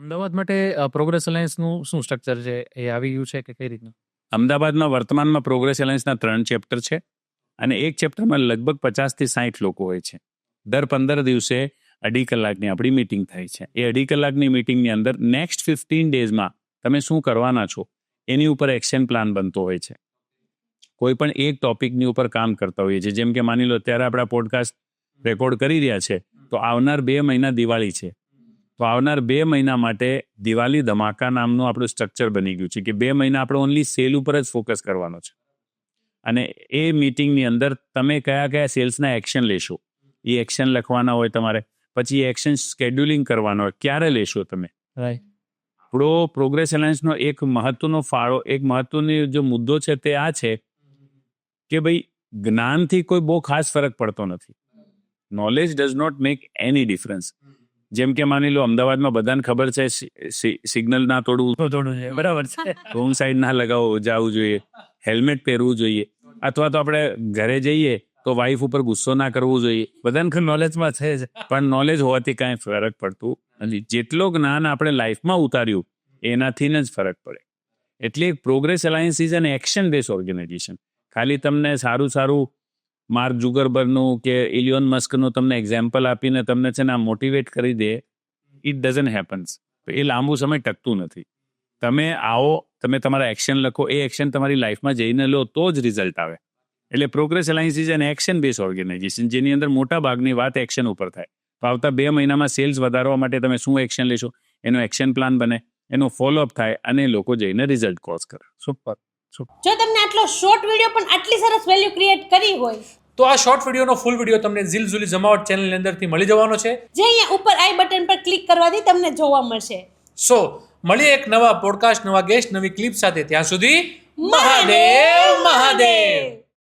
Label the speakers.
Speaker 1: અમદાવાદ માટે પ્રોગ્રેસ અલાયન્સનું શું સ્ટ્રક્ચર છે? એ આવી ગયું છે કે કઈ રીતનું?
Speaker 2: અમદાવાદમાં વર્તમાનમાં પ્રોગ્રેસ એલાયન્સના 3 ચેપ્ટર છે અને એક ચેપ્ટરમાં લગભગ 50 થી 60 લોકો હોય છે. દર 15 દિવસે 2.5 કલાકની આપણી મીટિંગ થાય છે. એ 2.5 કલાકની મીટિંગની અંદર નેક્સ્ટ 15 ડેઝમાં તમે શું કરવાના છો એની ઉપર એક્શન પ્લાન બનતો હોય છે. કોઈ પણ એક ટોપિકની ઉપર કામ કરતા હોઈએ છીએ. જેમ કે માની લો અત્યારે આપણા પોડકાસ્ટ રેકોર્ડ કરી રહ્યા છે તો આવનાર 2 મહિના દિવાળી છે. તો આવનાર 2 મહિના માટે દિવાળી ધમાકા નામનું આપણું સ્ટ્રક્ચર બની ગયું છે કે 2 મહિના આપણે ઓનલી સેલ ઉપર જ ફોકસ કરવાનો છે. અને એ મીટિંગની અંદર તમે કયા કયા સેલ્સના એક્શન લેશો એ એક્શન લખવાના હોય તમારે. પછી એક્શન સ્કેડ્યુલિંગ કરવાનો હોય, ક્યારે લેશો તમે.
Speaker 1: રાઈટ.
Speaker 2: આપણો પ્રોગ્રેસ એલાયન્સનો એક મહત્વનો ફાળો, એક મહત્વનો જે મુદ્દો છે તે આ છે કે ભાઈ જ્ઞાનથી કોઈ બહુ ખાસ ફરક પડતો નથી. Knowledge does not make any difference. જેમ કે માની લો અમદાવાદમાં બધાને ખબર છે સિગ્નલ ના તોડવું,
Speaker 1: બરાબર છે.
Speaker 2: રોંગ સાઈડ ના જવું જોઈએ, હેલ્મેટ પહેરવું જોઈએ, અથવા તો આપણે ઘરે જઈએ તો વાઈફ ઉપર ગુસ્સો ના કરવું જોઈએ. બધાને
Speaker 1: નોલેજમાં છે જ.
Speaker 2: પણ નોલેજ હોવાથી કાંઈ ફરક પડતું નથી. જેટલો જ્ઞાન આપણે લાઈફમાં ઉતાર્યું એનાથી જ ફરક પડે. એટલે progress alliance is an action base organization. ખાલી તમને સારું માર્ક ઝુકરબર્ગનું કે ઇલિયોન મસ્કનું તમને એક્ઝામ્પલ આપીને તમને છે ને મોટિવેટ કરી દે, ઇટ ડઝન્ટ હેપન્સ. એ લાંબુ સમય ટકતું નથી. તમે આવો, તમે તમારા એક્શન લખો, એ એક્શન તમારી લાઈફમાં જઈને લો તો જ રિઝલ્ટ આવે. એટલે progress alliance is an action base organization જેની અંદર મોટા ભાગની વાત એક્શન ઉપર થાય. તો આવતા 2 મહિનામાં સેલ્સ વધારવા માટે તમે શું એક્શન લેશો, એનો એક્શન પ્લાન બને, એનો ફોલોઅપ થાય અને લોકો જઈને રિઝલ્ટ કોઝ કરે.
Speaker 1: સુપર.
Speaker 3: જો તમને આટલો શોર્ટ વિડીયો પણ આટલી સરસ વેલ્યુ ક્રિએટ કરી હોય
Speaker 4: તો આ શોર્ટ વિડીયોનો ફૂલ વિડીયો તમને ઝીલઝુલી જમાવટ ચેનલની અંદરથી મળી જવાનો છે,
Speaker 3: જે અહીંયા ઉપર આઈ બટન પર ક્લિક કરવાથી તમને જોવા મળશે.
Speaker 4: સો મળીએ એક નવા પોડકાસ્ટ, નવા ગેસ્ટ, નવી ક્લિપ સાથે. ત્યાં સુધી મહાદેવ.